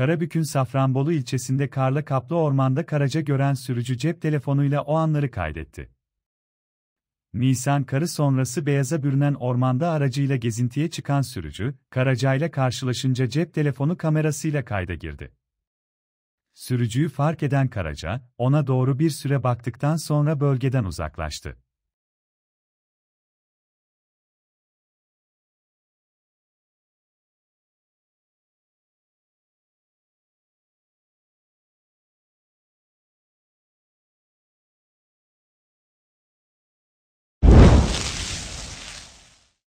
Karabük'ün Safranbolu ilçesinde karla kaplı ormanda Karaca gören sürücü cep telefonuyla o anları kaydetti. Nisan karı sonrası beyaza bürünen ormanda aracıyla gezintiye çıkan sürücü, Karaca'yla karşılaşınca cep telefonu kamerasıyla kayda girdi. Sürücüyü fark eden Karaca, ona doğru bir süre baktıktan sonra bölgeden uzaklaştı.